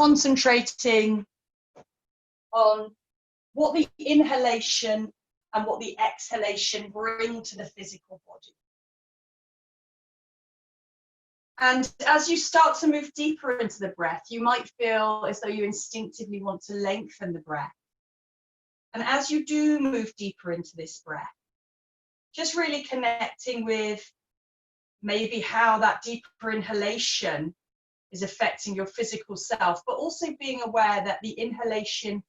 concentrating on what the inhalation and what the exhalation bring to the physical body. And as you start to move deeper into the breath, you might feel as though you instinctively want to lengthen the breath. And as you do move deeper into this breath, just really connecting with maybe how that deeper inhalation is affecting your physical self, but also being aware that the inhalation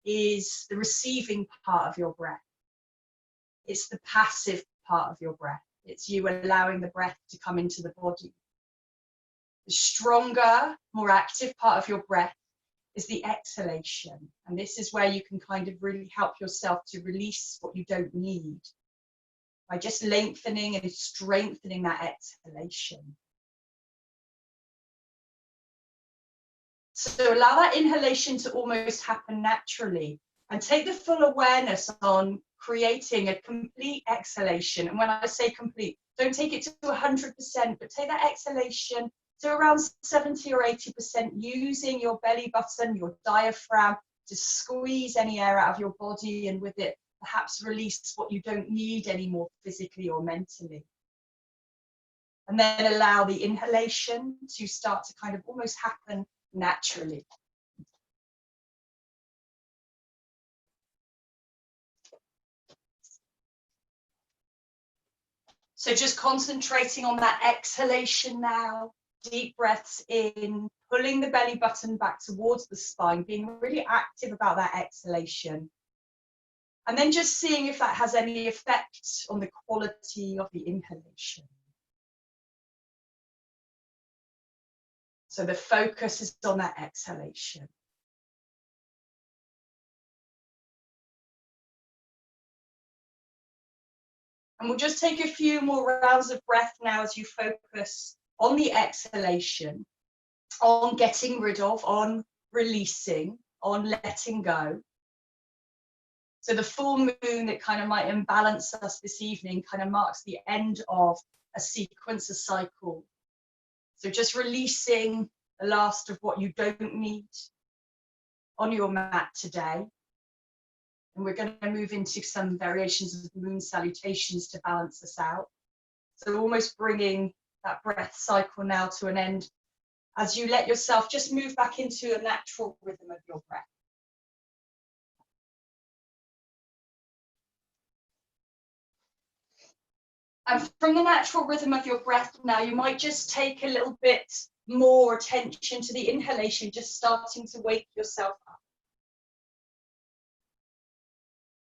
is the receiving part of your breath. It's the passive part of your breath. It's you allowing the breath to come into the body. The stronger, more active part of your breath is the exhalation. And this is where you can kind of really help yourself to release what you don't need by just lengthening and strengthening that exhalation. So allow that inhalation to almost happen naturally and take the full awareness on creating a complete exhalation. And when I say complete, don't take it to 100%, but take that exhalation to around 70 or 80%, using your belly button, your diaphragm to squeeze any air out of your body, and with it, perhaps release what you don't need anymore physically or mentally. And then allow the inhalation to start to kind of almost happen naturally. So just concentrating on that exhalation now, deep breaths in, pulling the belly button back towards the spine, being really active about that exhalation. And then just seeing if that has any effect on the quality of the inhalation. So the focus is on that exhalation. And we'll just take a few more rounds of breath now as you focus on the exhalation, on getting rid of, on releasing, on letting go. So the full moon that kind of might imbalance us this evening kind of marks the end of a sequence, a cycle. So just releasing the last of what you don't need on your mat today. And we're going to move into some variations of moon salutations to balance us out. So almost bringing that breath cycle now to an end as you let yourself just move back into a natural rhythm of your breath. And from the natural rhythm of your breath now, you might just take a little bit more attention to the inhalation, just starting to wake yourself up.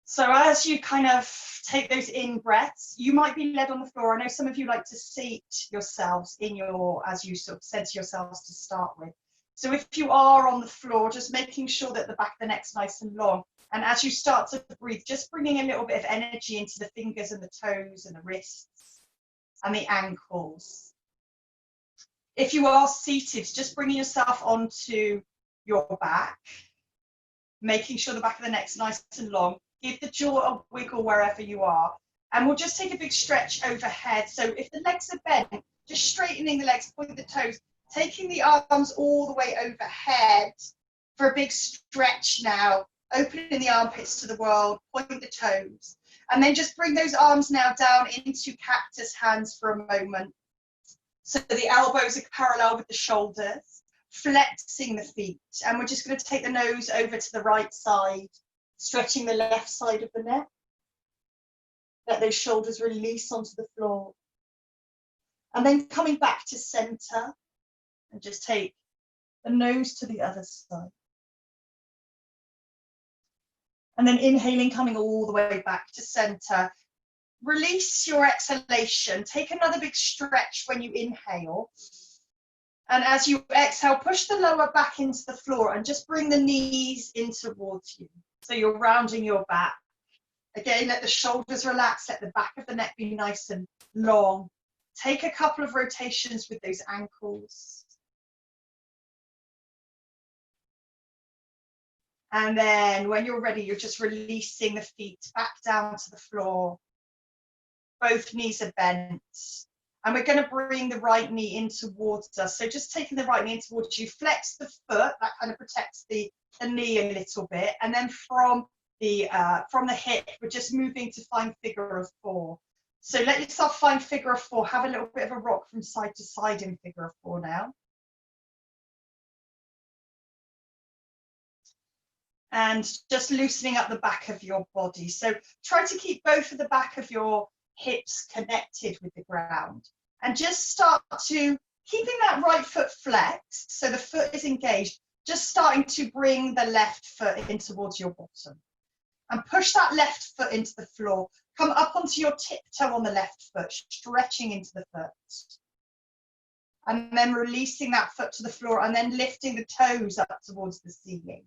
So as you kind of take those in breaths, you might be led on the floor. I know some of you like to seat yourselves in your, as you sort of said to yourselves to start with. So if you are on the floor, just making sure that the back of the neck's nice and long. And as you start to breathe, just bringing a little bit of energy into the fingers and the toes and the wrists and the ankles. If you are seated, just bringing yourself onto your back, making sure the back of the neck's nice and long. Give the jaw a wiggle wherever you are. And we'll just take a big stretch overhead. So if the legs are bent, just straightening the legs, point the toes, taking the arms all the way overhead for a big stretch now, opening the armpits to the world, point the toes. And then just bring those arms now down into cactus hands for a moment. So the elbows are parallel with the shoulders, flexing the feet. And we're just going to take the nose over to the right side, stretching the left side of the neck. Let those shoulders release onto the floor. And then coming back to center, and just take the nose to the other side. And then inhaling, coming all the way back to center. Release your exhalation. Take another big stretch when you inhale. And as you exhale, push the lower back into the floor and just bring the knees in towards you. So you're rounding your back. Again, let the shoulders relax, let the back of the neck be nice and long. Take a couple of rotations with those ankles. And then when you're ready, you're just releasing the feet back down to the floor. Both knees are bent. And we're going to bring the right knee in towards us. So just taking the right knee in towards you, flex the foot, that kind of protects the knee a little bit. And then from the hip, we're just moving to find figure of 4. So let yourself find figure of 4. Have a little bit of a rock from side to side in figure of 4 now. And just loosening up the back of your body. So try to keep both of the back of your hips connected with the ground. And just start to, keeping that right foot flexed, so the foot is engaged, just starting to bring the left foot in towards your bottom. And push that left foot into the floor. Come up onto your tiptoe on the left foot, stretching into the foot. And then releasing that foot to the floor and then lifting the toes up towards the ceiling.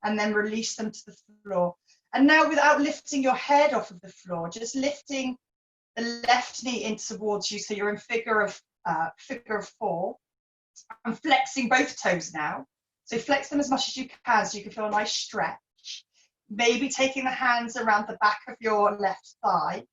And then release them to the floor. And now without lifting your head off of the floor, just lifting the left knee in towards you so you're in figure of 4. I'm flexing both toes now. So flex them as much as you can so you can feel a nice stretch. Maybe taking the hands around the back of your left thigh.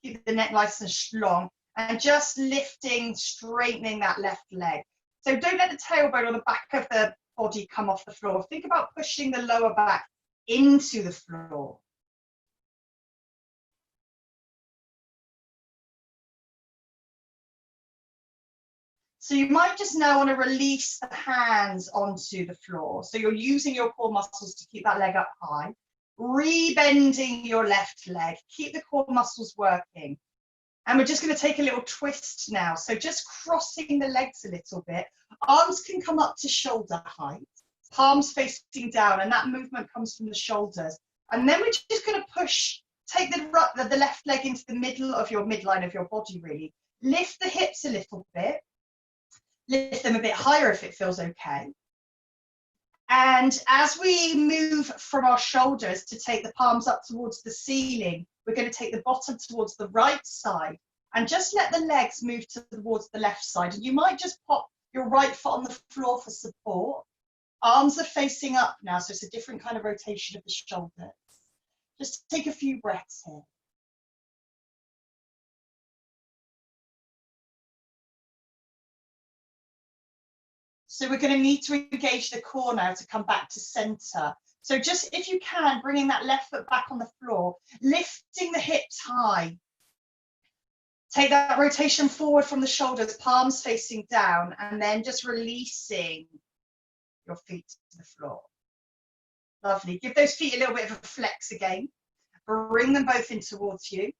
Keep the neck nice and long. And just lifting, straightening that left leg. So don't let the tailbone or the back of the body come off the floor. Think about pushing the lower back into the floor. So you might just now want to release the hands onto the floor. So you're using your core muscles to keep that leg up high, rebending your left leg, keep the core muscles working. And we're just going to take a little twist now. So just crossing the legs a little bit. Arms can come up to shoulder height, palms facing down, and that movement comes from the shoulders. And then we're just going to push, take the left leg into the middle of your midline of your body, really. Lift the hips a little bit. Lift them a bit higher if it feels okay. And as we move from our shoulders to take the palms up towards the ceiling, we're going to take the bottom towards the right side and just let the legs move towards the left side. And you might just pop your right foot on the floor for support. Arms are facing up now, so it's a different kind of rotation of the shoulders. Just take a few breaths here. So we're going to need to engage the core now to come back to center. So just, if you can, bringing that left foot back on the floor, lifting the hips high. Take that rotation forward from the shoulders, palms facing down, and then just releasing your feet to the floor. Lovely. Give those feet a little bit of a flex again. Bring them both in towards you.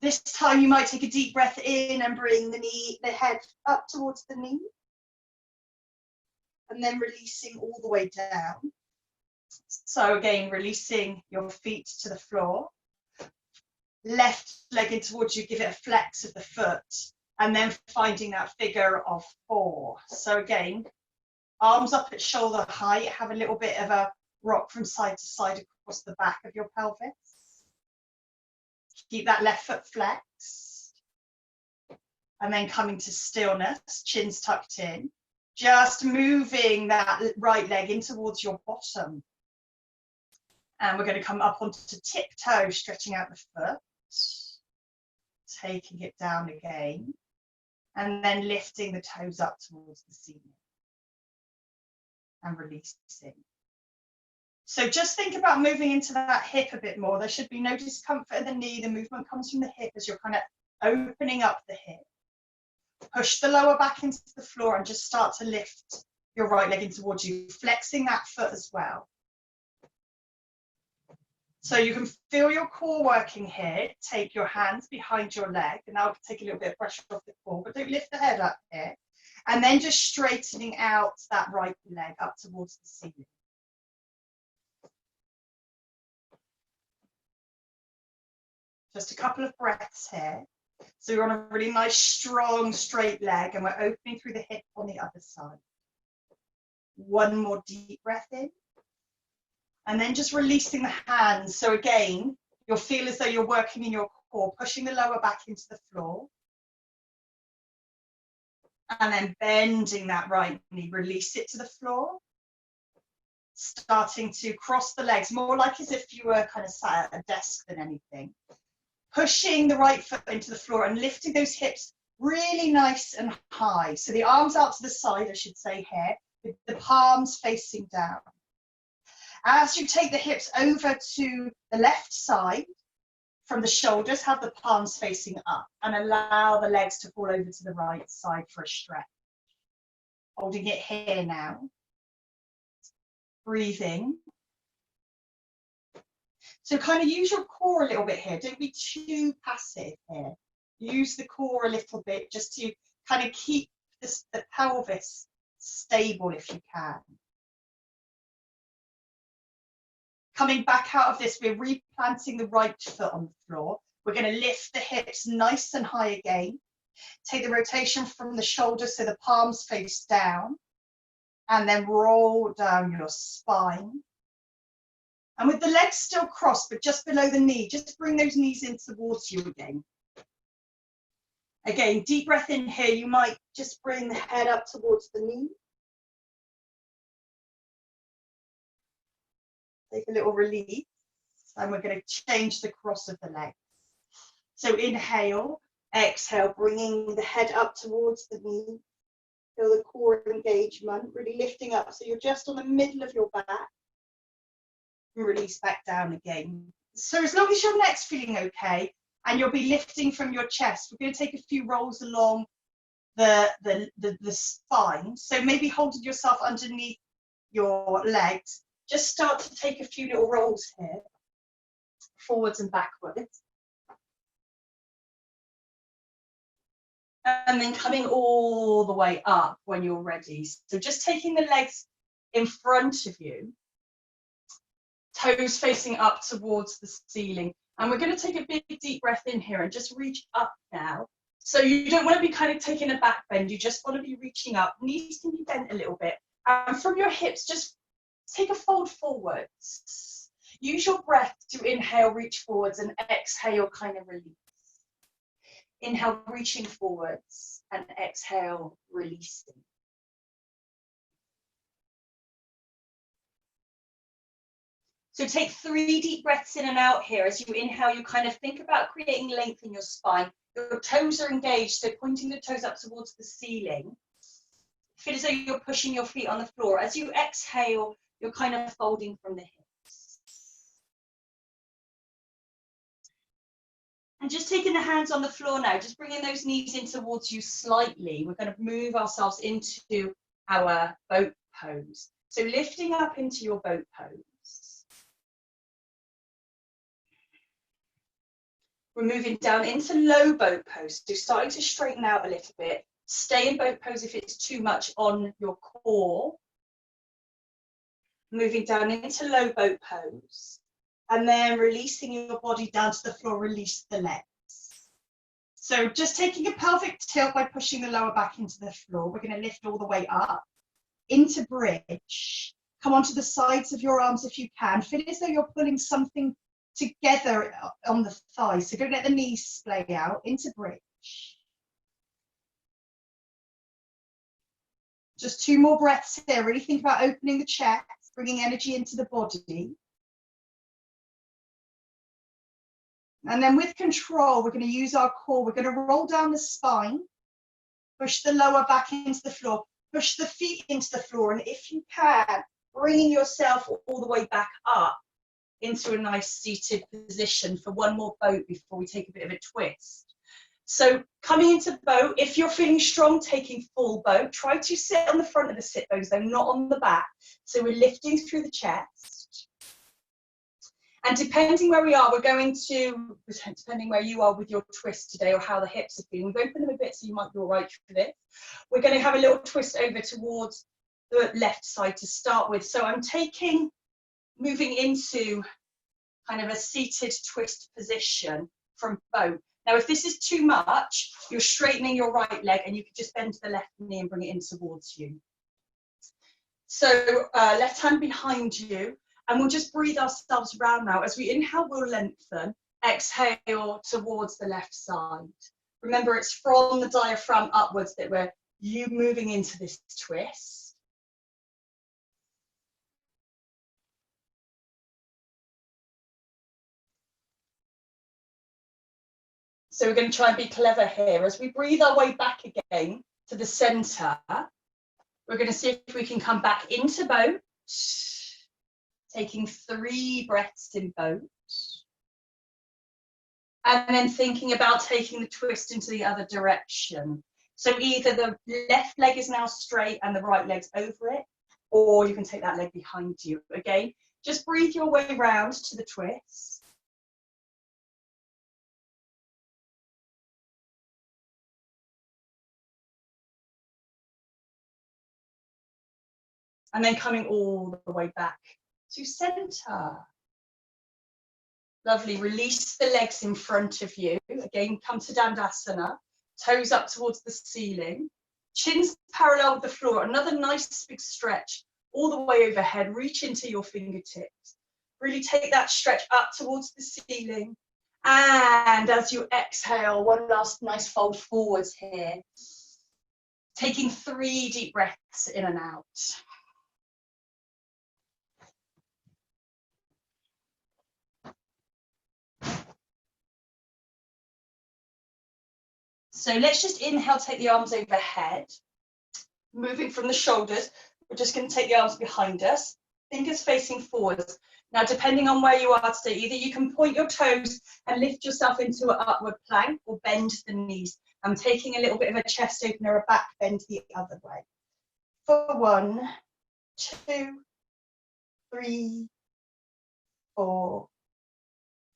This time you might take a deep breath in and bring the head up towards the knee. And then releasing all the way down. So again, releasing your feet to the floor. Left leg in towards you, give it a flex of the foot. And then finding that figure of 4. So again, arms up at shoulder height, have a little bit of a rock from side to side across the back of your pelvis. Keep that left foot flexed. And then coming to stillness, chins tucked in. Just moving that right leg in towards your bottom. And we're going to come up onto tiptoe, stretching out the foot. Taking it down again. And then lifting the toes up towards the ceiling. And releasing. So just think about moving into that hip a bit more. There should be no discomfort in the knee. The movement comes from the hip as you're kind of opening up the hip. Push the lower back into the floor and just start to lift your right leg in towards you, flexing that foot as well. So you can feel your core working here. Take your hands behind your leg, and I'll take a little bit of pressure off the core, but don't lift the head up here. And then just straightening out that right leg up towards the ceiling. Just a couple of breaths here. So we're on a really nice, strong, straight leg, and we're opening through the hip on the other side. One more deep breath in. And then just releasing the hands. So again, you'll feel as though you're working in your core, pushing the lower back into the floor. And then bending that right knee, release it to the floor. Starting to cross the legs, more like as if you were kind of sat at a desk than anything. pushing the right foot into the floor and lifting those hips really nice and high. So the arms out to the side, I should say here, with the palms facing down. As you take the hips over to the left side, from the shoulders, have the palms facing up and allow the legs to fall over to the right side for a stretch. Holding it here now. Breathing. So kind of use your core a little bit here. Don't be too passive here. Use the core a little bit just to kind of keep the pelvis stable if you can. Coming back out of this, we're replanting the right foot on the floor. We're going to lift the hips nice and high again. Take the rotation from the shoulders so the palms face down. And then roll down your spine. And with the legs still crossed, but just below the knee, just bring those knees in towards you again. Again, deep breath in here. You might just bring the head up towards the knee. Take a little release, and we're going to change the cross of the legs. So inhale, exhale, bringing the head up towards the knee. Feel the core engagement, really lifting up. So you're just on the middle of your back. And release back down again. So as long as your neck's feeling okay, and you'll be lifting from your chest, we're going to take a few rolls along the spine. So maybe holding yourself underneath your legs. Just start to take a few little rolls here, forwards and backwards. And then coming all the way up when you're ready. So just taking the legs in front of you, toes facing up towards the ceiling. And we're going to take a big deep breath in here and just reach up now. So you don't want to be kind of taking a back bend, you just want to be reaching up. Knees can be bent a little bit. And from your hips, just take a fold forwards. Use your breath to inhale, reach forwards, and exhale, kind of release. Inhale, reaching forwards, and exhale, releasing. So take 3 deep breaths in and out here. As you inhale, you kind of think about creating length in your spine. Your toes are engaged, so pointing the toes up towards the ceiling. Feel as though you're pushing your feet on the floor. As you exhale, you're kind of folding from the hips. And just taking the hands on the floor now, just bringing those knees in towards you slightly. We're going to move ourselves into our boat pose. So lifting up into your boat pose. We're moving down into low boat pose. So starting to straighten out a little bit. Stay in boat pose if it's too much on your core. Moving down into low boat pose. And then releasing your body down to the floor, release the legs. So just taking a pelvic tilt by pushing the lower back into the floor. We're going to lift all the way up into bridge. Come onto the sides of your arms if you can. Feel as though you're pulling something together on the thighs. So don't let the knees splay out. Into bridge. Just 2 more breaths here. Really think about opening the chest, bringing energy into the body. And then with control, we're going to use our core. We're going to roll down the spine, push the lower back into the floor, push the feet into the floor. And if you can, bringing yourself all the way back up into a nice seated position for one more boat before we take a bit of a twist. So coming into boat, if you're feeling strong, taking full boat, try to sit on the front of the sit bones, though not on the back. So we're lifting through the chest. And depending where we are, we're going to, depending where you are with your twist today or how the hips are feeling, we've opened them a bit so you might be all right for this. We're going to have a little twist over towards the left side to start with. So I'm moving into kind of a seated twist position from boat. Now, if this is too much, you're straightening your right leg and you can just bend to the left knee and bring it in towards you. So left hand behind you, and we'll just breathe ourselves round now. As we inhale, we'll lengthen. Exhale towards the left side. Remember, it's from the diaphragm upwards that we're moving into this twist. So we're going to try and be clever here. As we breathe our way back again to the center, we're going to see if we can come back into boat, taking 3 breaths in boat. And then thinking about taking the twist into the other direction. So either the left leg is now straight and the right leg's over it, or you can take that leg behind you. Again, just breathe your way round to the twist. And then coming all the way back to center. Lovely, release the legs in front of you. Again, come to Dandasana, toes up towards the ceiling. Chin's parallel with the floor, another nice big stretch all the way overhead. Reach into your fingertips. Really take that stretch up towards the ceiling. And as you exhale, one last nice fold forwards here. Taking 3 deep breaths in and out. So let's just inhale, take the arms overhead. Moving from the shoulders, we're just going to take the arms behind us, fingers facing forwards. Now, depending on where you are today, either you can point your toes and lift yourself into an upward plank or bend the knees. I'm taking a little bit of a chest opener, a back bend the other way. For 1, 2, 3, 4,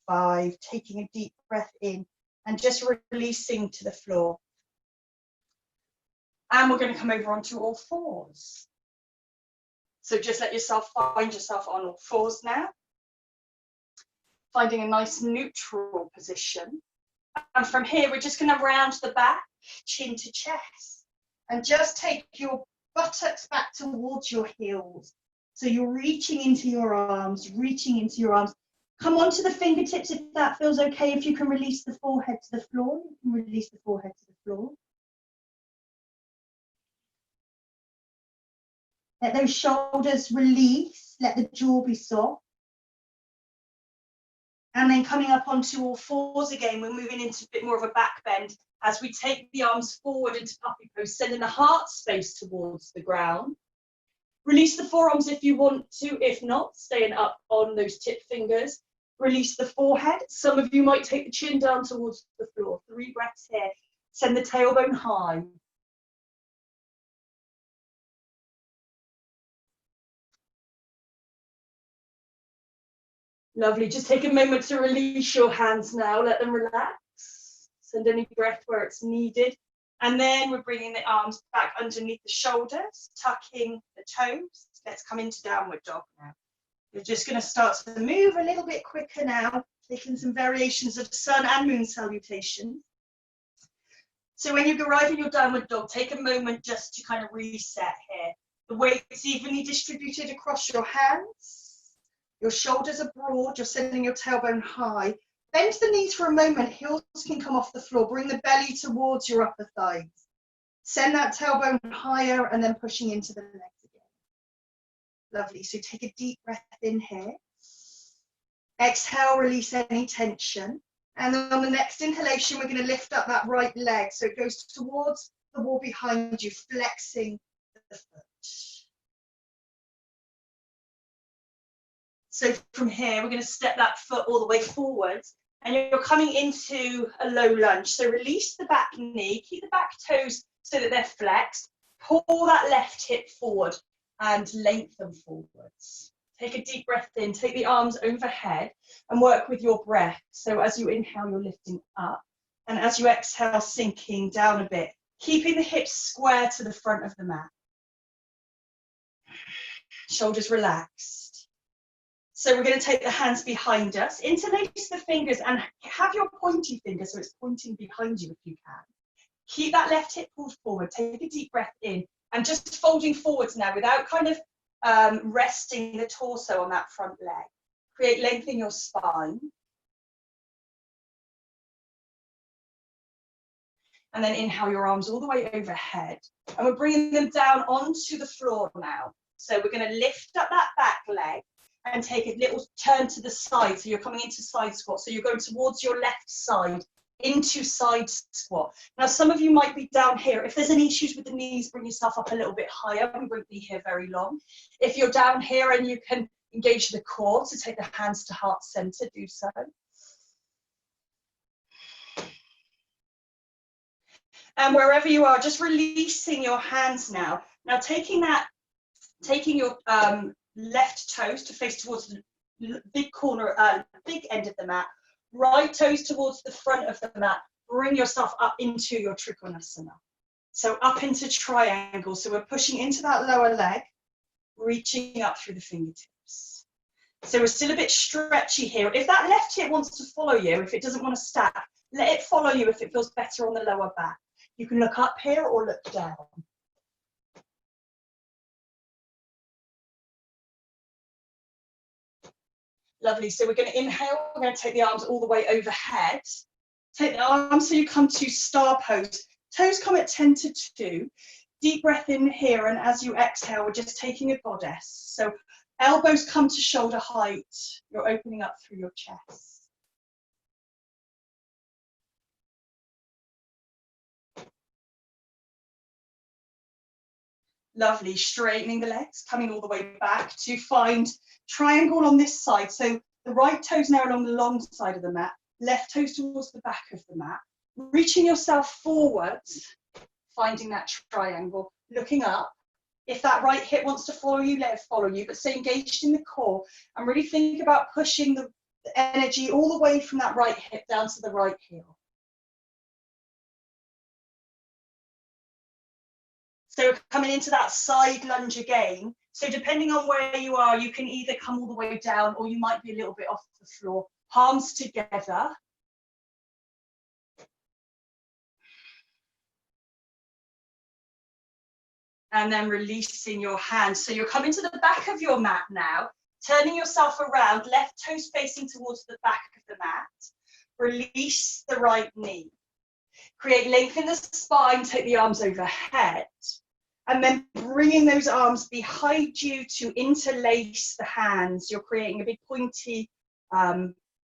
5. Taking a deep breath in and just releasing to the floor. And we're going to come over onto all 4s. So just let yourself find yourself on all 4s now. Finding a nice neutral position. And from here, we're just going to round the back, chin to chest. And just take your buttocks back towards your heels. So you're reaching into your arms, reaching into your arms. Come onto the fingertips if that feels okay. If you can release the forehead to the floor, you can release the forehead to the floor. Let those shoulders release, let the jaw be soft. And then coming up onto all 4s again, we're moving into a bit more of a back bend as we take the arms forward into puppy pose, sending the heart space towards the ground. Release the forearms if you want to, if not, staying up on those tip fingers. Release the forehead. Some of you might take the chin down towards the floor. 3 breaths here. Send the tailbone high. Lovely. Just take a moment to release your hands now. Let them relax. Send any breath where it's needed. And then we're bringing the arms back underneath the shoulders, tucking the toes. Let's come into downward dog now. You're just going to start to move a little bit quicker now, taking some variations of sun and moon salutations. So when you arrive in your downward dog, take a moment just to kind of reset here. The weight's evenly distributed across your hands. Your shoulders are broad. You're sending your tailbone high. Bend the knees for a moment. Heels can come off the floor. Bring the belly towards your upper thighs. Send that tailbone higher and then pushing into the legs again. Lovely. So take a deep breath in here. Exhale, release any tension. And then on the next inhalation, we're going to lift up that right leg. So it goes towards the wall behind you, flexing the foot. So from here, we're going to step that foot all the way forwards. And you're coming into a low lunge. So release the back knee, keep the back toes so that they're flexed. Pull that left hip forward and lengthen forwards. Take a deep breath in, take the arms overhead and work with your breath. So as you inhale, you're lifting up. And as you exhale, sinking down a bit, keeping the hips square to the front of the mat. Shoulders relaxed. So we're going to take the hands behind us, interlace the fingers and have your pointy finger so it's pointing behind you if you can. Keep that left hip pulled forward, take a deep breath in and just folding forwards now without kind of resting the torso on that front leg. Create length in your spine. And then inhale your arms all the way overhead. And we're bringing them down onto the floor now. So we're going to lift up that back leg and take a little turn to the side. So you're coming into side squat. So you're going towards your left side into side squat. Now, some of you might be down here. If there's any issues with the knees, bring yourself up a little bit higher. We won't be here very long. If you're down here and you can engage the core to take the hands to heart center, do so. And wherever you are, just releasing your hands now. Now, taking your left toes to face towards the big corner, big end of the mat, right toes towards the front of the mat. Bring yourself up into your Trikonasana. So up into triangle. So we're pushing into that lower leg, reaching up through the fingertips. So we're still a bit stretchy here. If that left hip wants to follow you, if it doesn't want to stack, let it follow you if it feels better on the lower back. You can look up here or look down. Lovely. So we're going to inhale. We're going to take the arms all the way overhead. Take the arms so you come to star pose. Toes come at 10 to 2. Deep breath in here, and as you exhale, we're just taking a goddess. So elbows come to shoulder height. You're opening up through your chest. Lovely. Straightening the legs, coming all the way back to find triangle on this side. So the right toes now along the long side of the mat, left toes towards the back of the mat, reaching yourself forwards, finding that triangle, looking up. If that right hip wants to follow you, let it follow you, but stay engaged in the core and really think about pushing the energy all the way from that right hip down to the right heel. So coming into that side lunge again. So depending on where you are, you can either come all the way down or you might be a little bit off the floor. Palms together. And then releasing your hands. So you're coming to the back of your mat now, turning yourself around, left toes facing towards the back of the mat. Release the right knee. Create length in the spine, take the arms overhead. And then bringing those arms behind you to interlace the hands. You're creating a big pointy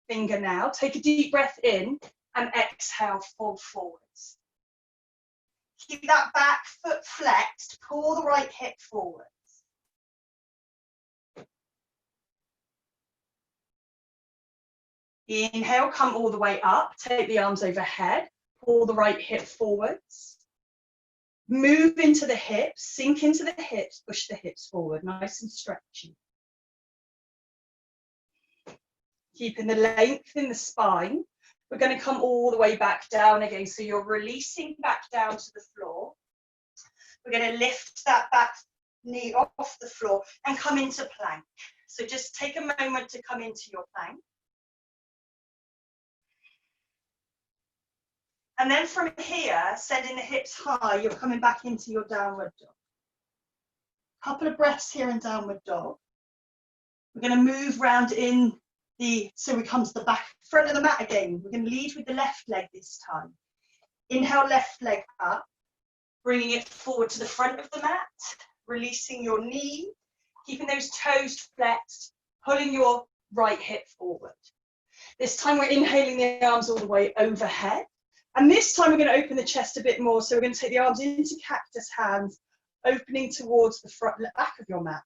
finger now. Take a deep breath in and exhale, fold forwards. Keep that back foot flexed, pull the right hip forwards. Inhale, come all the way up, take the arms overhead, pull the right hip forwards. Move into the hips, sink into the hips, push the hips forward, nice and stretchy. Keeping the length in the spine. We're going to come all the way back down again. So you're releasing back down to the floor. We're going to lift that back knee off the floor and come into plank. So just take a moment to come into your plank. And then from here, sending the hips high, you're coming back into your downward dog. Couple of breaths here in downward dog. We're going to move round so we come to the back front of the mat again. We're going to lead with the left leg this time. Inhale, left leg up, bringing it forward to the front of the mat, releasing your knee, keeping those toes flexed, pulling your right hip forward. This time we're inhaling the arms all the way overhead. And this time we're going to open the chest a bit more. So we're going to take the arms into cactus hands, opening towards the front, back of your mat.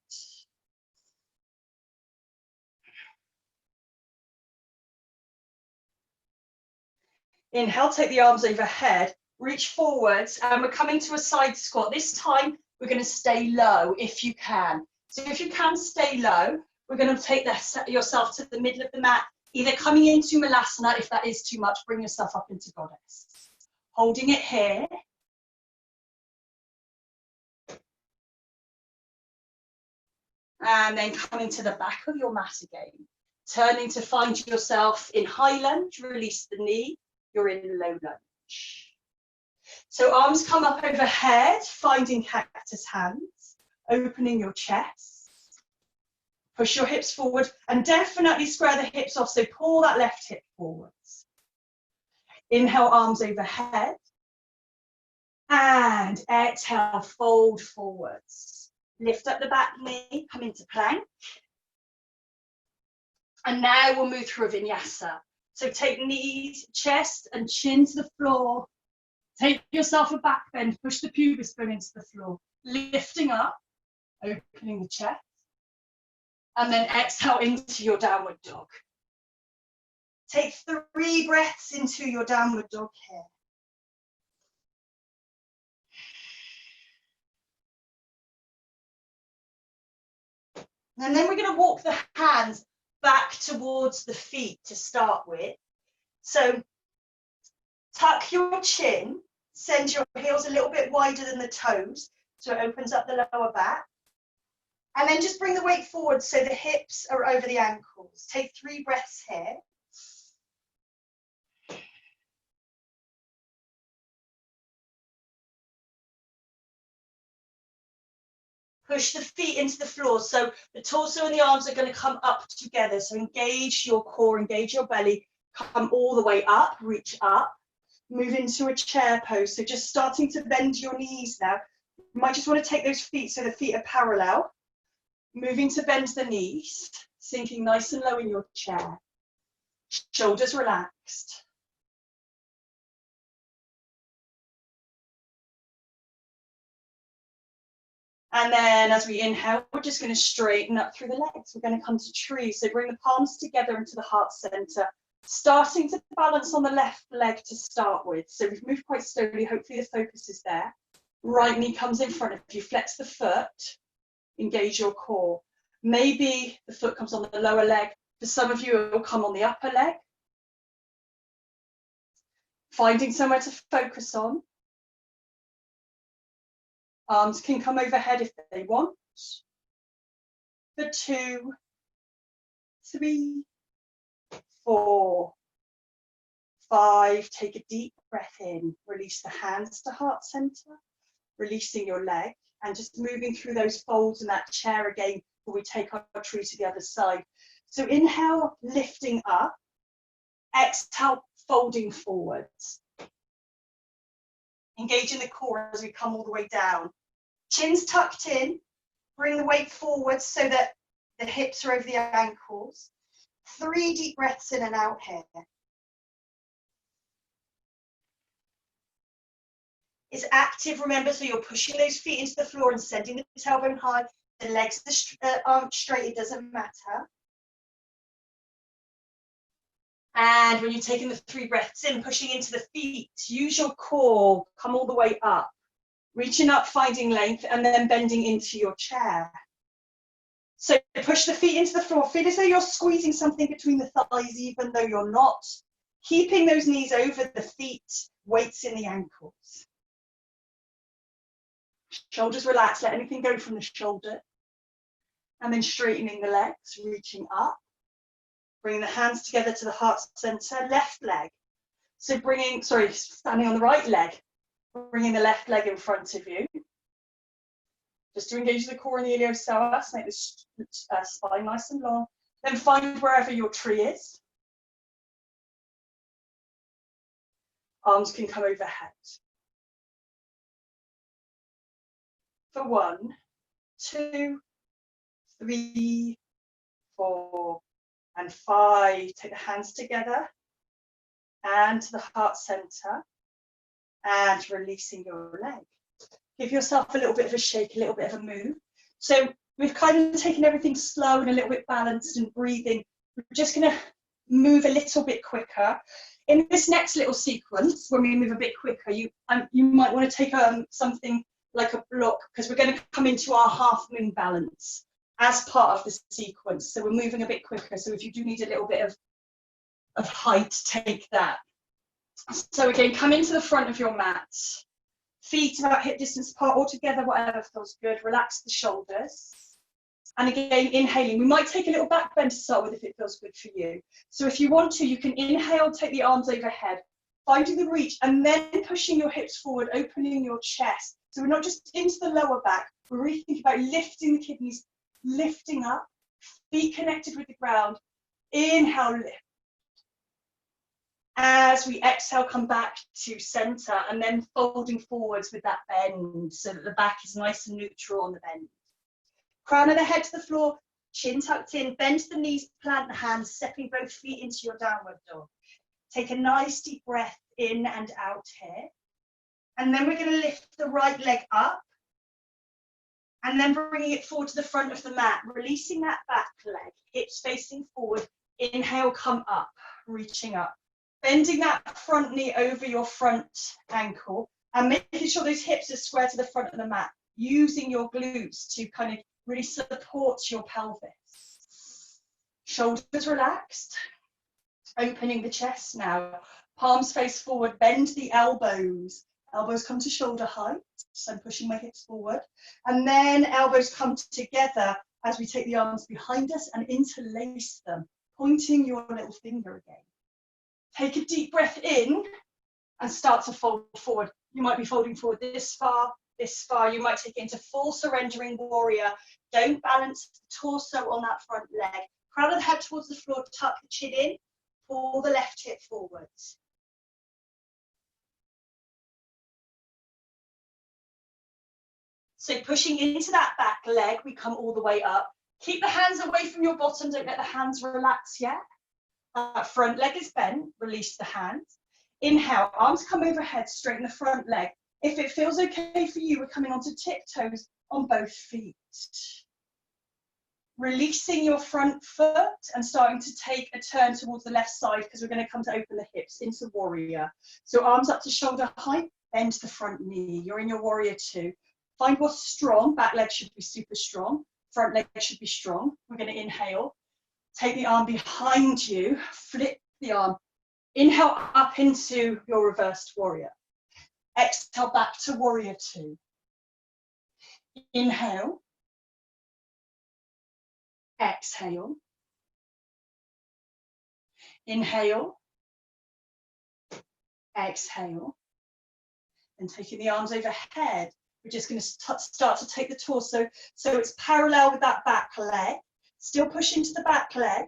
Inhale, take the arms overhead, reach forwards, and we're coming to a side squat. This time we're going to stay low if you can. So if you can stay low, we're going to take yourself to the middle of the mat, either coming into Malasana. If that is too much, bring yourself up into Goddess. Holding it here. And then coming to the back of your mat again. Turning to find yourself in high lunge, release the knee, you're in low lunge. So arms come up overhead, finding cactus hands, opening your chest. Push your hips forward and definitely square the hips off, so pull that left hip forwards. Inhale, arms overhead. And exhale, fold forwards. Lift up the back knee, come into plank. And now we'll move through a vinyasa. So take knees, chest and chin to the floor. Take yourself a back bend, push the pubis bone into the floor, lifting up, opening the chest, and then exhale into your downward dog. Take 3 breaths into your downward dog here. And then we're going to walk the hands back towards the feet to start with. So tuck your chin, send your heels a little bit wider than the toes, so it opens up the lower back. And then just bring the weight forward so the hips are over the ankles. Take 3 breaths here. Push the feet into the floor. So the torso and the arms are going to come up together. So engage your core, engage your belly, come all the way up, reach up, move into a chair pose. So just starting to bend your knees now. You might just want to take those feet so the feet are parallel. Moving to bend the knees, sinking nice and low in your chair. Shoulders relaxed. And then as we inhale, we're just going to straighten up through the legs. We're going to come to tree. So bring the palms together into the heart center, starting to balance on the left leg to start with. So we've moved quite slowly. Hopefully the focus is there. Right knee comes in front of you. Flex the foot. Engage your core. Maybe the foot comes on the lower leg. For some of you, it will come on the upper leg. Finding somewhere to focus on. Arms can come overhead if they want. For 2, 3, 4, 5. Take a deep breath in. Release the hands to heart center. Releasing your leg and just moving through those folds in that chair again before we take our tree to the other side. So inhale, lifting up. Exhale, folding forwards. Engaging the core as we come all the way down. Chin's tucked in. Bring the weight forward so that the hips are over the ankles. 3 deep breaths in and out here. It's active, remember, so you're pushing those feet into the floor and sending the tailbone high. The legs aren't straight, it doesn't matter. And when you're taking the 3 breaths in, pushing into the feet, use your core, come all the way up. Reaching up, finding length, and then bending into your chair. So push the feet into the floor. Feel as though you're squeezing something between the thighs, even though you're not. Keeping those knees over the feet, weights in the ankles. Shoulders relaxed, let anything go from the shoulder. And then straightening the legs, reaching up. Bringing the hands together to the heart center, left leg. So standing on the right leg. Bringing the left leg in front of you. Just to engage the core and the iliopsoas, make the spine nice and long. Then find wherever your tree is. Arms can come overhead. For 1, 2, 3, 4, and 5. Take the hands together and to the heart center. And releasing your leg. Give yourself a little bit of a shake, a little bit of a move. So we've kind of taken everything slow and a little bit balanced and breathing. We're just going to move a little bit quicker. In this next little sequence, when we move a bit quicker, you might want to take something like a block, because we're going to come into our half moon balance as part of the sequence. So we're moving a bit quicker. So if you do need a little bit of height, take that. So again, come into the front of your mat. Feet about hip distance apart or together, whatever feels good. Relax the shoulders. And again, inhaling. We might take a little back bend to start with if it feels good for you. So if you want to, you can inhale, take the arms overhead, finding the reach, and then pushing your hips forward, opening your chest. So we're not just into the lower back, we're really thinking about lifting the kidneys, lifting up, feet connected with the ground. Inhale, lift. As we exhale, come back to center and then folding forwards with that bend so that the back is nice and neutral on the bend. Crown of the head to the floor, chin tucked in, bend the knees, plant the hands, stepping both feet into your downward dog. Take a nice deep breath in and out here. And then we're going to lift the right leg up and then bringing it forward to the front of the mat, releasing that back leg, hips facing forward. Inhale, come up, reaching up. Bending that front knee over your front ankle and making sure those hips are square to the front of the mat, using your glutes to kind of really support your pelvis. Shoulders relaxed, opening the chest now. Palms face forward, bend the elbows. Elbows come to shoulder height, so I'm pushing my hips forward. And then elbows come together as we take the arms behind us and interlace them, pointing your little finger again. Take a deep breath in and start to fold forward. You might be folding forward this far. You might take it into full surrendering warrior. Don't balance the torso on that front leg. Crown of the head towards the floor, tuck the chin in, pull the left hip forwards. So pushing into that back leg, we come all the way up. Keep the hands away from your bottom, don't let the hands relax yet. Front leg is bent, release the hands. Inhale, arms come overhead, straighten the front leg. If it feels okay for you, we're coming onto tiptoes on both feet. Releasing your front foot and starting to take a turn towards the left side because we're going to come to open the hips into warrior. So arms up to shoulder height, bend the front knee. You're in your warrior two. Find what's strong. Back leg should be super strong. Front leg should be strong. We're going to inhale. Take the arm behind you. Flip the arm. Inhale up into your reversed warrior. Exhale back to warrior two. Inhale. Exhale. Inhale. Exhale. And taking the arms overhead, we're just going to start to take the torso so it's parallel with that back leg. Still push into the back leg.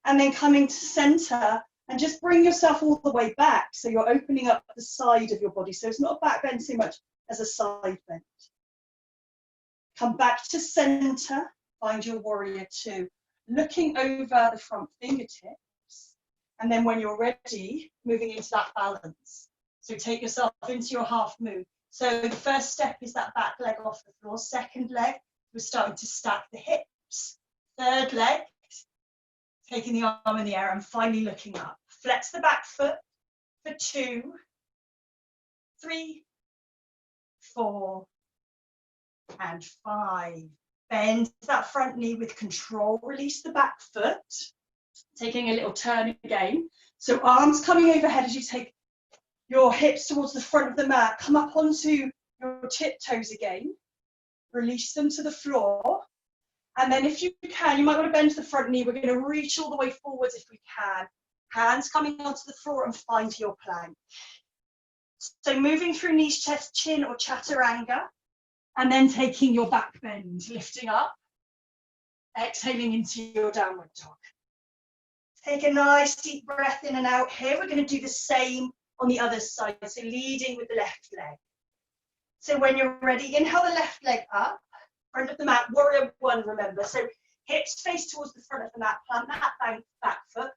And then coming to center and just bring yourself all the way back. So you're opening up the side of your body. So it's not a back bend so much as a side bend. Come back to center. Find your warrior two. Looking over the front fingertips. And then when you're ready, moving into that balance. So take yourself into your half moon. So the first step is that back leg off the floor. Second leg, we're starting to stack the hips. Third leg, taking the arm in the air and finally looking up. Flex the back foot for 2, 3, 4, and 5. Bend that front knee with control. Release the back foot. Taking a little turn again. So arms coming overhead as you take your hips towards the front of the mat. Come up onto your tiptoes again. Release them to the floor. And then if you can, you might want to bend the front knee. We're going to reach all the way forwards if we can. Hands coming onto the floor and find your plank. So moving through knees, chest, chin or chaturanga. And then taking your back bend, lifting up. Exhaling into your downward dog. Take a nice deep breath in and out here. We're going to do the same on the other side. So leading with the left leg. So when you're ready, inhale the left leg up. Front of the mat, warrior one, remember. So hips face towards the front of the mat, plant that back foot,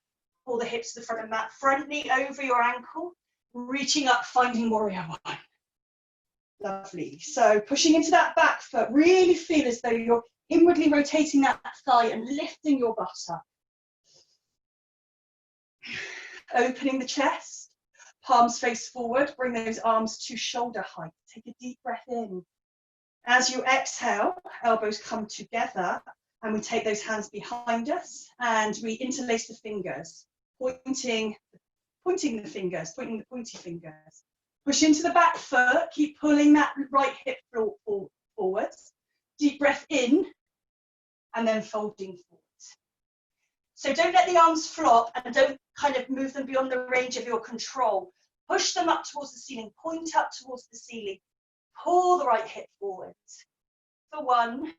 pull the hips to the front of the mat, front knee over your ankle, reaching up, finding warrior one. Lovely. So pushing into that back foot, really feel as though you're inwardly rotating that thigh and lifting your butt up. Opening the chest, palms face forward, bring those arms to shoulder height. Take a deep breath in. As you exhale, elbows come together and we take those hands behind us and we interlace the fingers, pointing the fingers, pointing the pointy fingers. Push into the back foot, keep pulling that right hip forwards. Deep breath in and then folding forwards. So don't let the arms flop and don't kind of move them beyond the range of your control. Push them up towards the ceiling, point up towards the ceiling. Pull the right hip forwards for 1,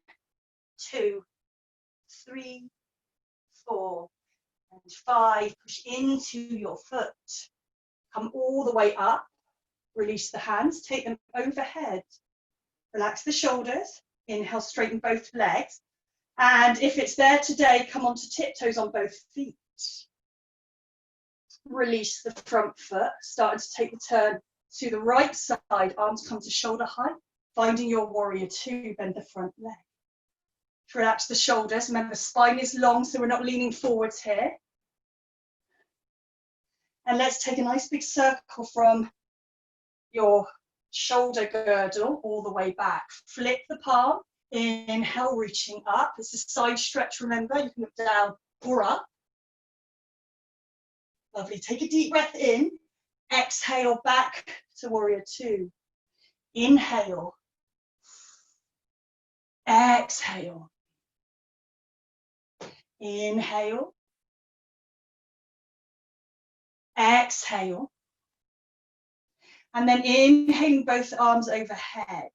2, 3, 4, and 5. Push into your foot. Come all the way up. Release the hands. Take them overhead. Relax the shoulders. Inhale, straighten both legs. And if it's there today, come onto tiptoes on both feet. Release the front foot, starting to take the turn to the right side, arms come to shoulder height, finding your warrior two, bend the front leg. Relax the shoulders, remember spine is long so we're not leaning forwards here. And let's take a nice big circle from your shoulder girdle all the way back. Flip the palm, inhale, reaching up. It's a side stretch, remember, you can look down or up. Lovely, take a deep breath in, exhale back to warrior two. Inhale, exhale, inhale, exhale, and then inhaling both arms overhead.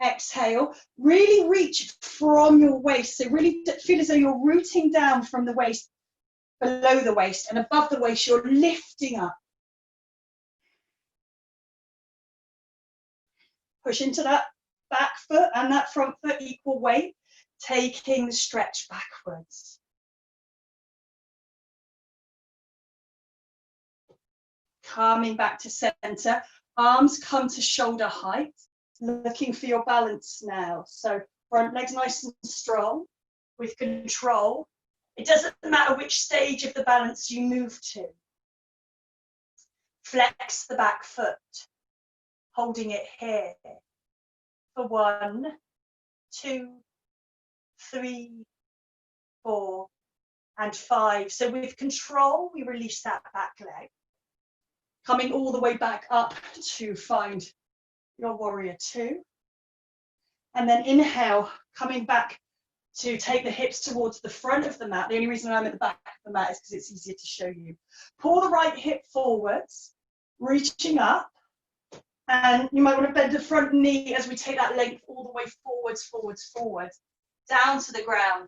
Exhale, really reach from your waist, so really feel as though you're rooting down from the waist, below the waist, and above the waist you're lifting up. Push into that back foot and that front foot equal weight, taking the stretch backwards. Coming back to center, arms come to shoulder height, looking for your balance now. So front legs nice and strong, with control. It doesn't matter which stage of the balance you move to. Flex the back foot, holding it here for 1, 2, 3, 4, and 5. So with control, we release that back leg. Coming all the way back up to find your warrior two. And then inhale, coming back to take the hips towards the front of the mat. The only reason I'm at the back of the mat is because it's easier to show you. Pull the right hip forwards, reaching up. And you might want to bend the front knee as we take that length all the way forwards, forwards, forwards, down to the ground.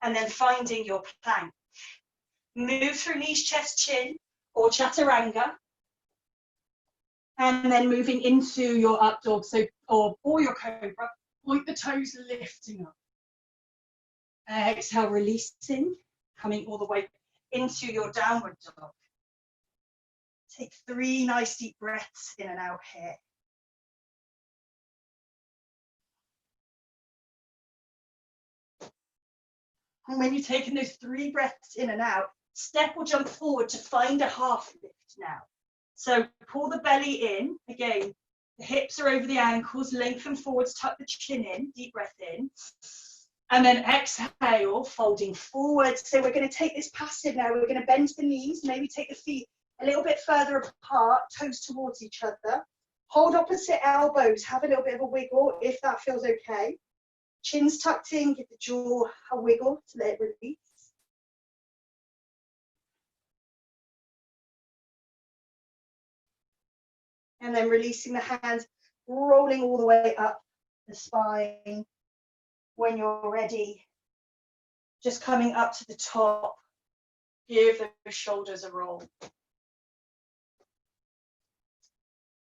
And then finding your plank. Move through knees, chest, chin, or chaturanga. And then moving into your up dog, so or your cobra, point the toes, lifting up. Exhale, releasing, coming all the way into your downward dog. Take 3 nice deep breaths in and out here. And when you're taking those 3 breaths in and out, step or jump forward to find a half lift now. So pull the belly in, again, the hips are over the ankles, lengthen forwards, tuck the chin in, deep breath in. And then exhale, folding forward. So we're going to take this passive now, we're going to bend the knees, maybe take the feet a little bit further apart, toes towards each other. Hold opposite elbows, have a little bit of a wiggle if that feels okay. Chin's tucked in, give the jaw a wiggle to let it release. And then releasing the hands, rolling all the way up the spine. When you're ready, just coming up to the top, give those shoulders a roll.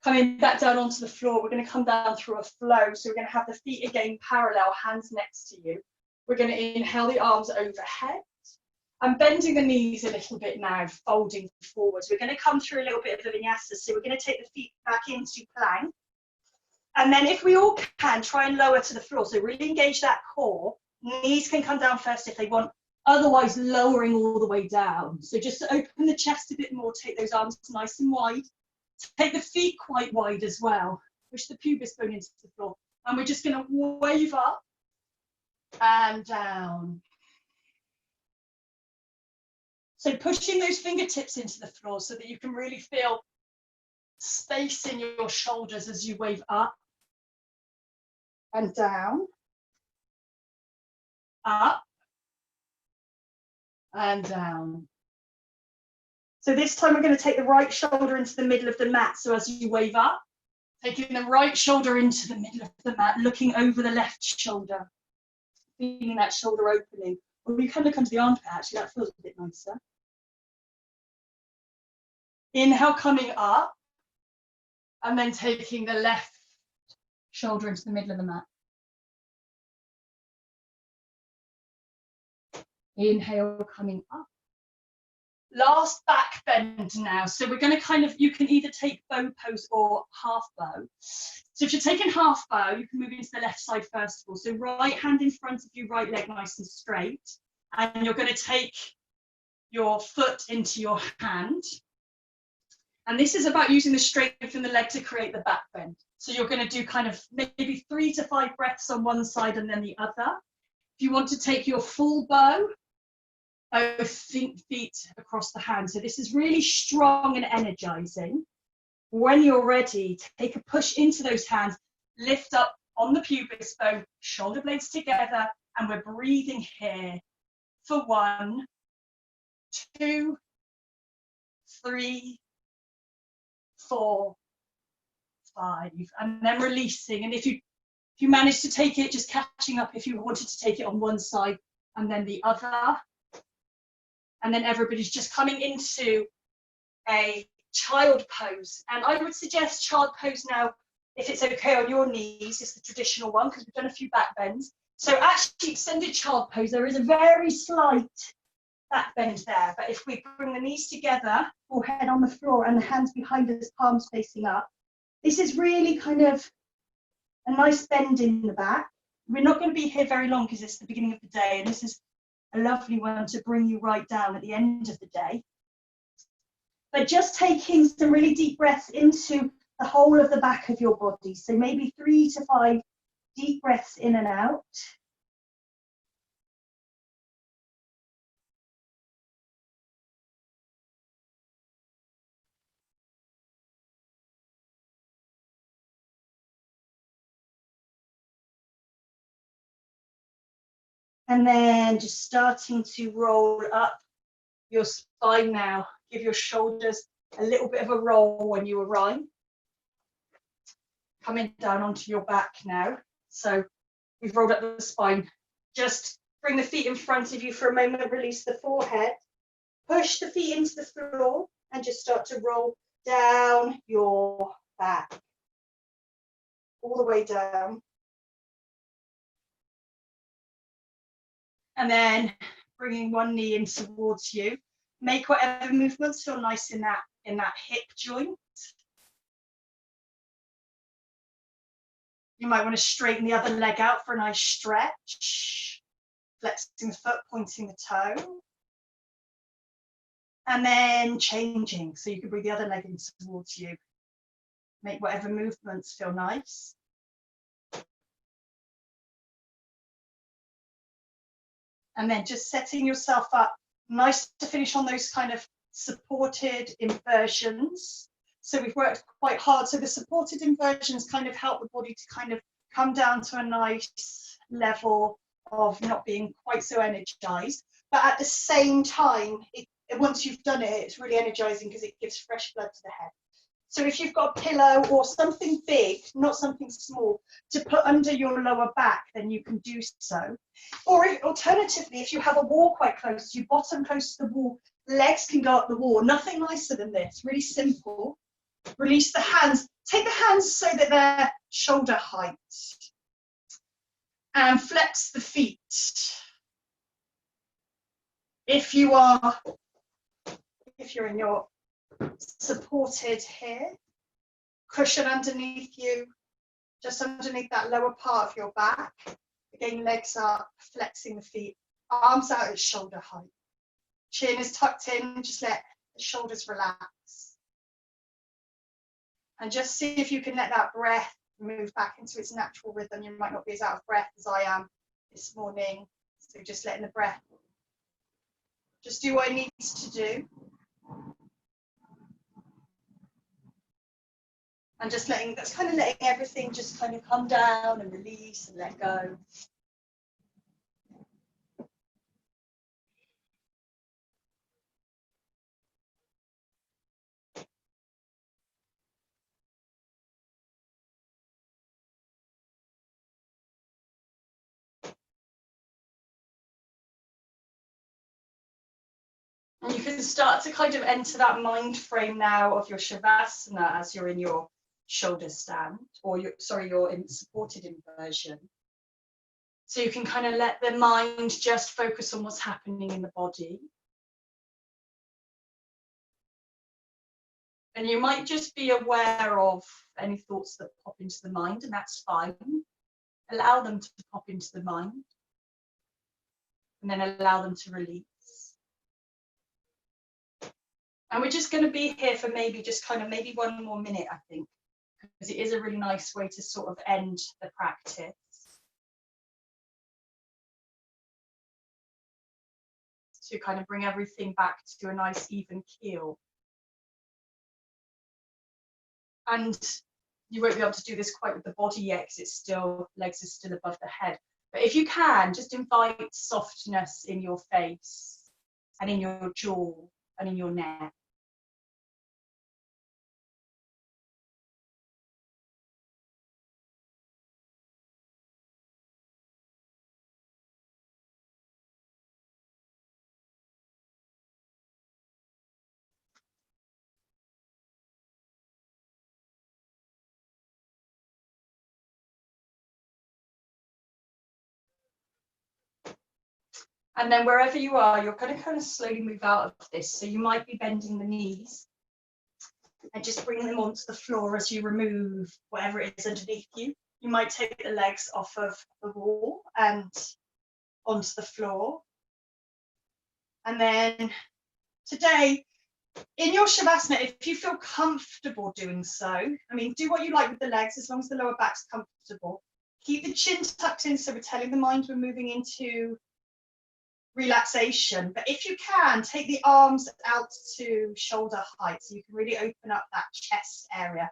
Coming back down onto the floor, we're going to come down through a flow. So we're going to have the feet again parallel, hands next to you. We're going to inhale the arms overhead. I'm bending the knees a little bit now, folding forwards. We're going to come through a little bit of a vinyasa. So we're going to take the feet back into plank. And then if we all can, try and lower to the floor. So really engage that core. Knees can come down first if they want. Otherwise, lowering all the way down. So just to open the chest a bit more, take those arms nice and wide. Take the feet quite wide as well. Push the pubis bone into the floor. And we're just going to wave up and down. So pushing those fingertips into the floor so that you can really feel space in your shoulders as you wave up and down, up and down. So this time we're going to take the right shoulder into the middle of the mat. So as you wave up, taking the right shoulder into the middle of the mat, looking over the left shoulder, feeling that shoulder opening. Or you can look under the armpit, actually, that feels a bit nicer. Inhale, coming up, and then taking the left shoulder into the middle of the mat. Inhale, coming up, Last back bend now. So we're going to kind of, you can either take bow pose or half bow. So if you're taking half bow, you can move into the left side first of all. So right hand in front of you, right leg nice and straight. And you're going to take your foot into your hand. And this is about using the strength in the leg to create the back bend. So you're going to do kind of maybe 3 to 5 breaths on one side and then the other. If you want to take your full bow, both feet across the hand. So this is really strong and energizing. When you're ready, take a push into those hands, lift up on the pubis bone, shoulder blades together, and we're breathing here for 1, 2, 3, 4, 5, and then releasing. And if you manage to take it, just catching up if you wanted to take it on one side and then the other. And then everybody's just coming into a child pose. And I would suggest child pose now, if it's okay on your knees, it's the traditional one because we've done a few back bends. So actually extended child pose, there is a very slight back bend there. But if we bring the knees together, forehead on the floor and the hands behind us, palms facing up, this is really kind of a nice bend in the back. We're not going to be here very long because it's the beginning of the day, and this is a lovely one to bring you right down at the end of the day. But just taking some really deep breaths into the whole of the back of your body. So maybe 3 to 5 deep breaths in and out. And then just starting to roll up your spine now. Give your shoulders a little bit of a roll when you arrive. Coming down onto your back now. So we've rolled up the spine. Just bring the feet in front of you for a moment, release the forehead. Push the feet into the floor and just start to roll down your back. All the way down. And then bringing one knee in towards you. Make whatever movements feel nice in that hip joint. You might want to straighten the other leg out for a nice stretch. Flexing the foot, pointing the toe. And then changing. So you can bring the other leg in towards you. Make whatever movements feel nice. And then just setting yourself up nice to finish on those kind of supported inversions. So we've worked quite hard. So the supported inversions kind of help the body to kind of come down to a nice level of not being quite so energized. But at the same time, once you've done it, it's really energizing because it gives fresh blood to the head. So if you've got a pillow or something big, not something small, to put under your lower back, then you can do so. Or alternatively, if you have a wall quite close to you, bottom close to the wall, legs can go up the wall. Nothing nicer than this, really simple. Release the hands. Take the hands so that they're shoulder height. And flex the feet. If you're in your supported here, cushion underneath you, just underneath that lower part of your back. Again, legs up, flexing the feet, arms out at shoulder height. Chin is tucked in, just let the shoulders relax. And just see if you can let that breath move back into its natural rhythm. You might not be as out of breath as I am this morning. So just letting the breath just do what it needs to do. And just letting everything just kind of come down and release and let go. And you can start to kind of enter that mind frame now of your Shavasana as you're in your shoulder stand, or you're in supported inversion. So you can kind of let the mind just focus on what's happening in the body. And you might just be aware of any thoughts that pop into the mind, and that's fine. Allow them to pop into the mind, and then allow them to release. And we're just going to be here for maybe just kind of maybe 1 more minute, I think, because it is a really nice way to sort of end the practice. To kind of bring everything back to a nice even keel. And you won't be able to do this quite with the body yet because it's still, legs are still above the head. But if you can, just invite softness in your face and in your jaw and in your neck. And then wherever you are, you're going to kind of slowly move out of this. So you might be bending the knees and just bring them onto the floor as you remove whatever it is underneath you. You might take the legs off of the wall and onto the floor. And then today, in your Shavasana, if you feel comfortable doing so, I mean, do what you like with the legs as long as the lower back's comfortable. Keep the chin tucked in, so we're telling the mind we're moving into relaxation. But if you can, take the arms out to shoulder height so you can really open up that chest area.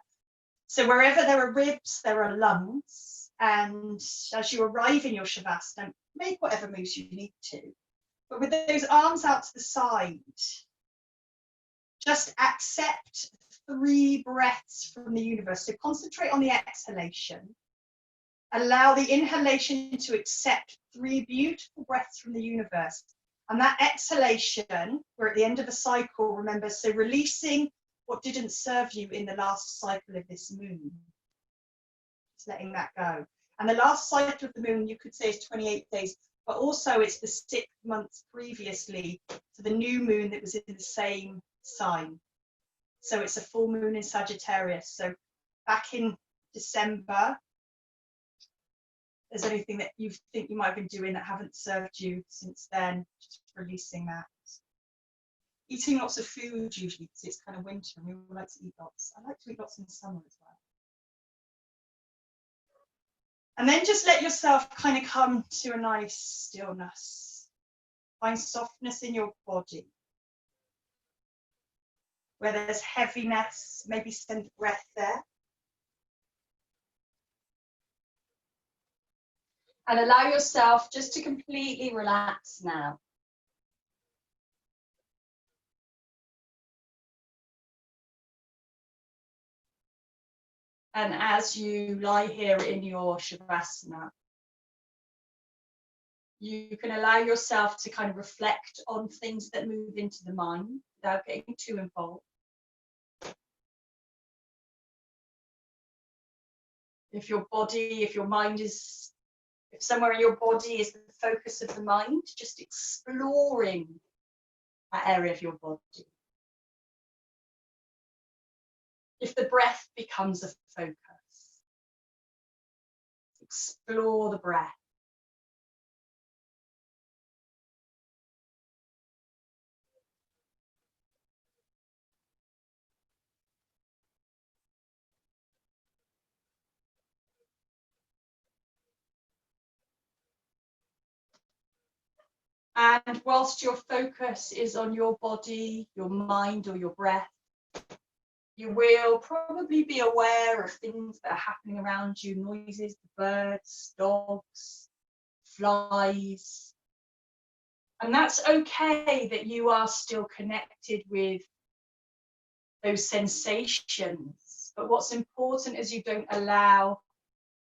So wherever there are ribs, there are lungs. And as you arrive in your Shavasana, make whatever moves you need to. But with those arms out to the side, just accept 3 breaths from the universe. So concentrate on the exhalation. Allow the inhalation to accept 3 beautiful breaths from the universe. And that exhalation, we're at the end of a cycle, remember, so releasing what didn't serve you in the last cycle of this moon. Just letting that go. And the last cycle of the moon, you could say, is 28 days, but also it's the 6 months previously to the new moon that was in the same sign. So it's a full moon in Sagittarius. So back in December, there's anything that you think you might have been doing that haven't served you since then, just releasing that. Eating lots of food usually because it's kind of winter and we all like to eat lots. I like to eat lots in summer as well. And then just let yourself kind of come to a nice stillness. Find softness in your body. Where there's heaviness, maybe send a breath there. And allow yourself just to completely relax now. And as you lie here in your Shavasana, you can allow yourself to kind of reflect on things that move into the mind without getting too involved. If your body, if your mind is, if somewhere in your body is the focus of the mind, just exploring that area of your body. If the breath becomes a focus, explore the breath. And whilst your focus is on your body, your mind, or your breath, you will probably be aware of things that are happening around you, noises, birds, dogs, flies. And that's okay that you are still connected with those sensations. But what's important is you don't allow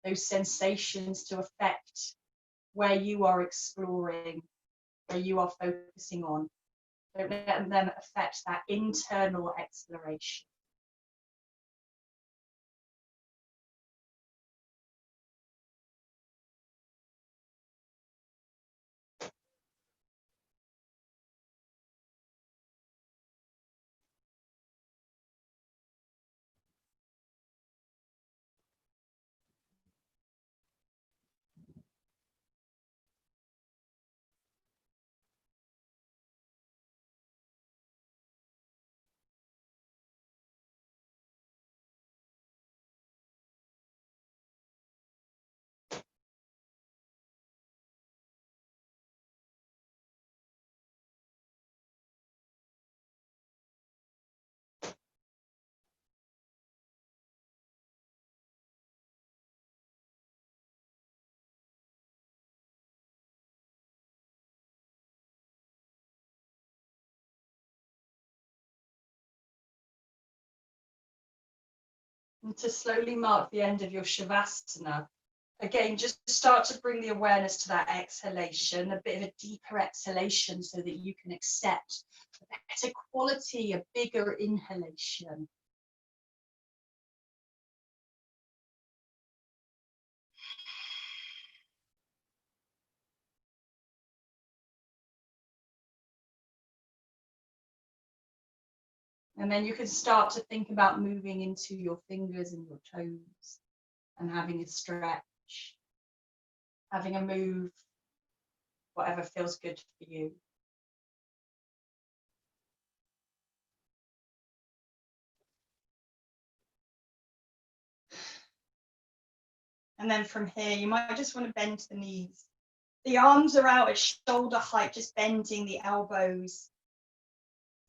those sensations to affect where you are exploring, where you are focusing on. Don't let them affect that internal exploration. And to slowly mark the end of your Shavasana, again, just start to bring the awareness to that exhalation, a bit of a deeper exhalation so that you can accept a better quality, a bigger inhalation. And then you can start to think about moving into your fingers and your toes and having a stretch, having a move, whatever feels good for you. And then from here, you might just want to bend the knees. The arms are out at shoulder height, just bending the elbows,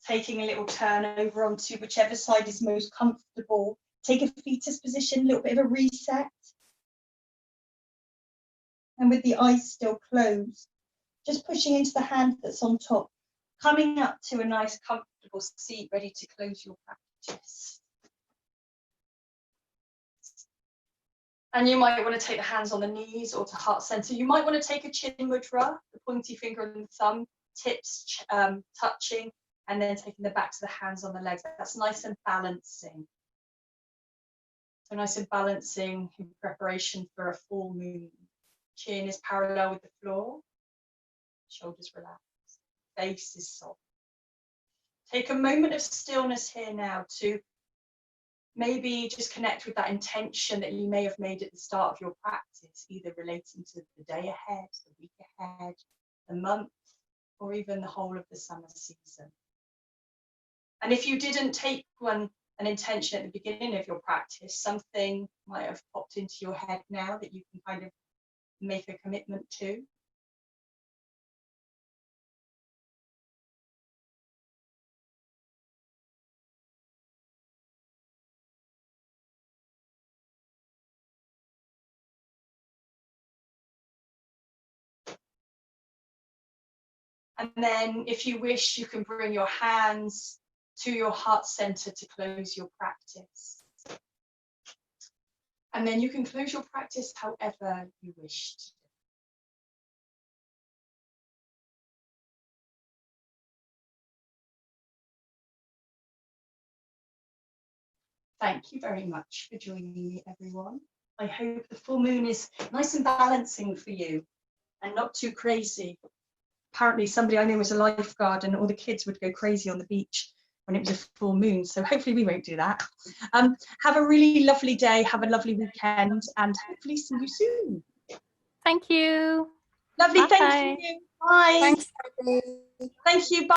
taking a little turn over onto whichever side is most comfortable. Take a fetus position, a little bit of a reset. And with the eyes still closed, just pushing into the hand that's on top, coming up to a nice comfortable seat, ready to close your practice. And you might want to take the hands on the knees or to heart center. You might want to take a chin mudra, the pointy finger and the thumb tips touching, and then taking the backs of the hands on the legs. That's nice and balancing. So nice and balancing in preparation for a full moon. Chin is parallel with the floor. Shoulders relaxed. Face is soft. Take a moment of stillness here now to maybe just connect with that intention that you may have made at the start of your practice, either relating to the day ahead, the week ahead, the month, or even the whole of the summer season. And if you didn't take an intention at the beginning of your practice, something might have popped into your head now that you can kind of make a commitment to. And then if you wish, you can bring your hands to your heart center to close your practice. And then you can close your practice however you wish to. Thank you very much for joining me, everyone. I hope the full moon is nice and balancing for you and not too crazy. Apparently somebody I knew was a lifeguard and all the kids would go crazy on the beach when it was a full moon. So hopefully we won't do that. Have a really lovely day. Have a lovely weekend and hopefully see you soon. Thank you. Lovely. Bye. Thank you. Bye. Thanks. Thank you. Bye.